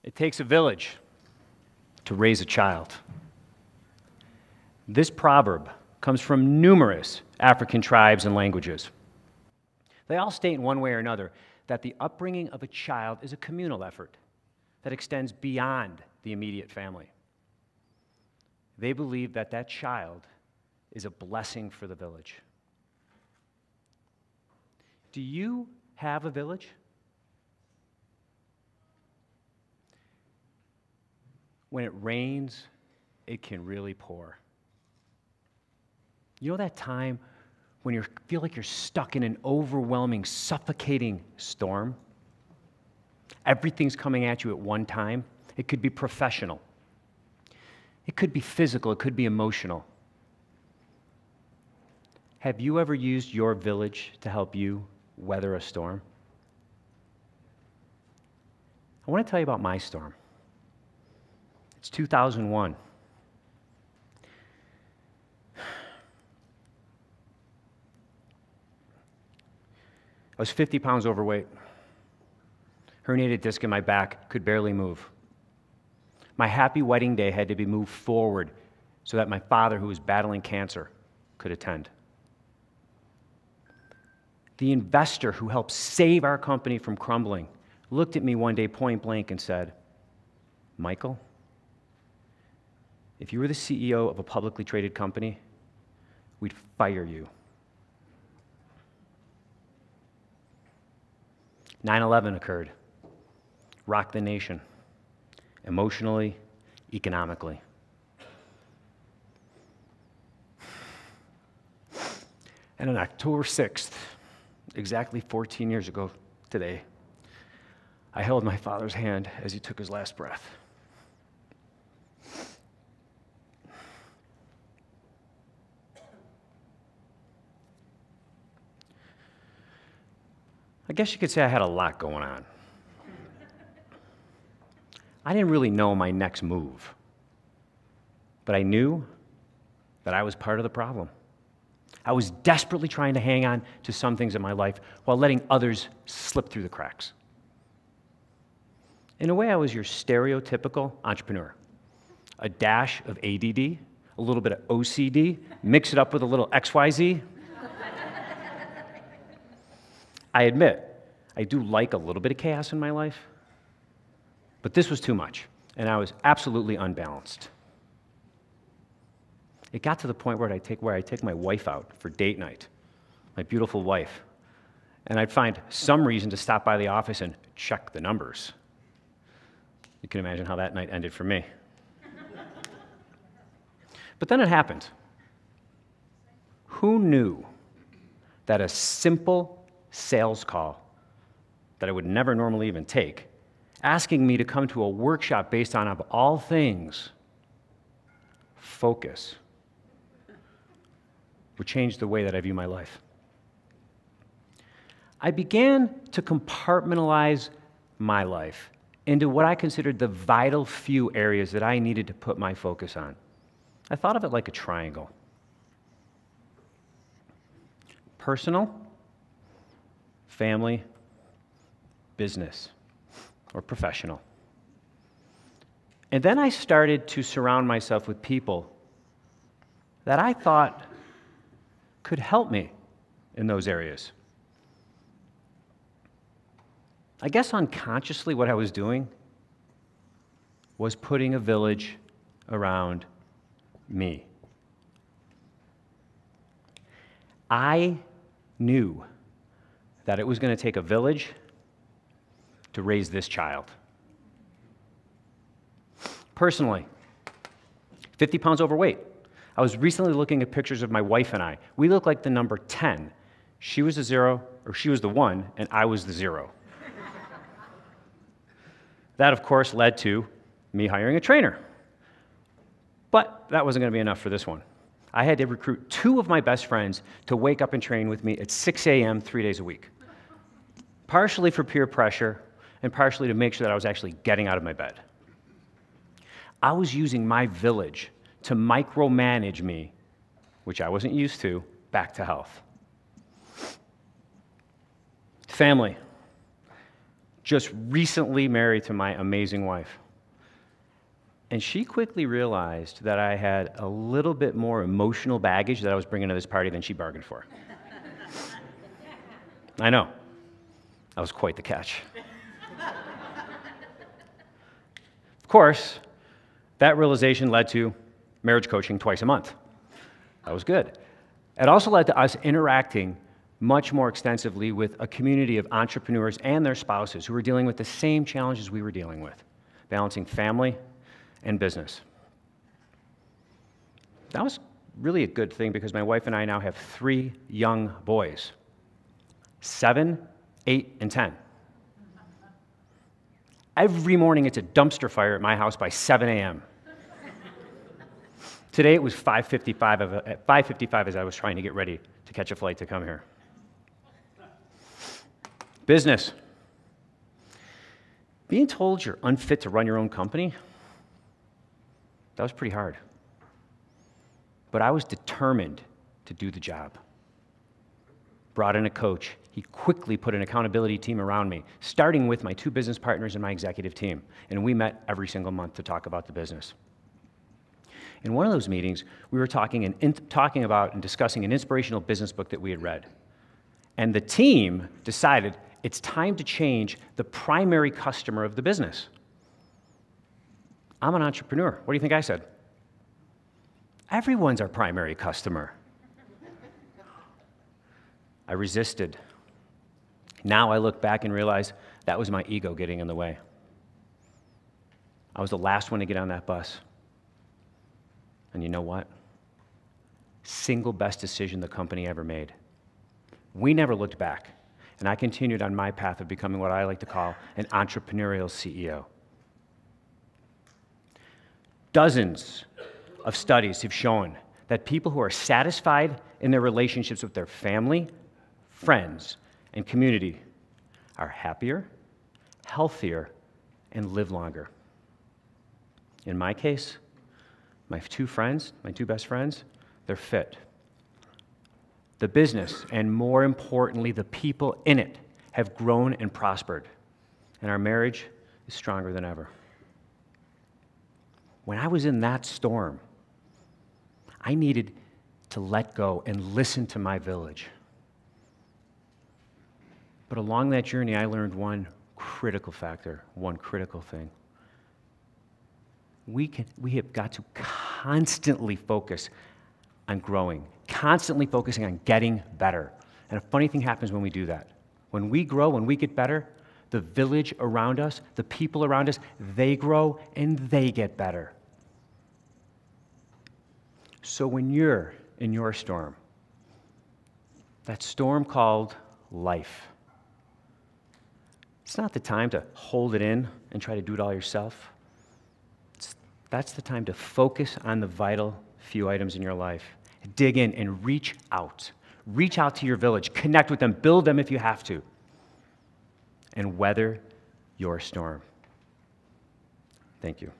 It takes a village to raise a child. This proverb comes from numerous African tribes and languages. They all state in one way or another that the upbringing of a child is a communal effort that extends beyond the immediate family. They believe that that child is a blessing for the village. Do you have a village? When it rains, it can really pour. You know that time when you feel like you're stuck in an overwhelming, suffocating storm? Everything's coming at you at one time. It could be professional. It could be physical. It could be emotional. Have you ever used your village to help you weather a storm? I want to tell you about my storm. It's 2001. I was 50 pounds overweight. Herniated disc in my back, could barely move. My happy wedding day had to be moved forward so that my father, who was battling cancer, could attend. The investor who helped save our company from crumbling looked at me one day point blank and said, "Michael, if you were the CEO of a publicly traded company, we'd fire you." 9/11 occurred, rocked the nation, emotionally, economically. And on October 6th, exactly 14 years ago today, I held my father's hand as he took his last breath. I guess you could say I had a lot going on. I didn't really know my next move, but I knew that I was part of the problem. I was desperately trying to hang on to some things in my life while letting others slip through the cracks. In a way, I was your stereotypical entrepreneur. A dash of ADD, a little bit of OCD, mix it up with a little XYZ. I admit, I do like a little bit of chaos in my life, but this was too much, and I was absolutely unbalanced. It got to the point where I take my wife out for date night, my beautiful wife, and I'd find some reason to stop by the office and check the numbers. You can imagine how that night ended for me. But then it happened. Who knew that a simple sales call that I would never normally even take, asking me to come to a workshop based on, of all things, focus, would change the way that I view my life. I began to compartmentalize my life into what I considered the vital few areas that I needed to put my focus on. I thought of it like a triangle. Personal, family, business, or professional. And then I started to surround myself with people that I thought could help me in those areas. I guess unconsciously what I was doing was putting a village around me. I knew that it was going to take a village to raise this child. Personally, 50 pounds overweight. I was recently looking at pictures of my wife and I. We look like the number 10. She was the 0, or she was the 1, and I was the 0. That, of course, led to me hiring a trainer. But that wasn't going to be enough for this one. I had to recruit 2 of my best friends to wake up and train with me at 6 a.m. 3 days a week. Partially for peer pressure, and partially to make sure that I was actually getting out of my bed. I was using my village to micromanage me, which I wasn't used to, back to health. Family. just recently married to my amazing wife. And she quickly realized that I had a little bit more emotional baggage that I was bringing to this party than she bargained for. I know. That was quite the catch. Of course, that realization led to marriage coaching twice a month. That was good. It also led to us interacting much more extensively with a community of entrepreneurs and their spouses who were dealing with the same challenges we were dealing with, balancing family and business. That was really a good thing because my wife and I now have 3 young boys, 7, 8, and 10. Every morning it's a dumpster fire at my house by 7 a.m. Today it was 5:55 as I was trying to get ready to catch a flight to come here. Business. Being told you're unfit to run your own company, that was pretty hard. But I was determined to do the job. Brought in a coach. He quickly put an accountability team around me, starting with my 2 business partners and my executive team. And we met every single month to talk about the business. In one of those meetings, we were talking about and discussing an inspirational business book that we had read. And the team decided it's time to change the primary customer of the business. I'm an entrepreneur. What do you think I said? Everyone's our primary customer. I resisted. Now I look back and realize that was my ego getting in the way. I was the last one to get on that bus. And you know what? Single best decision the company ever made. We never looked back. And I continued on my path of becoming what I like to call an entrepreneurial CEO. Dozens of studies have shown that people who are satisfied in their relationships with their family, friends, and community are happier, healthier, and live longer. In my case, my 2 best friends, they're fit. The business, and more importantly, the people in it, have grown and prospered. And our marriage is stronger than ever. When I was in that storm, I needed to let go and listen to my village. But along that journey, I learned one critical factor, one critical thing. We have got to constantly focus on growing, constantly focusing on getting better. And a funny thing happens when we do that. When we grow, when we get better, the village around us, the people around us, they grow and they get better. So when you're in your storm, that storm called life, it's not the time to hold it in and try to do it all yourself. That's the time to focus on the vital few items in your life. Dig in and reach out. Reach out to your village. Connect with them. Build them if you have to. And weather your storm. Thank you.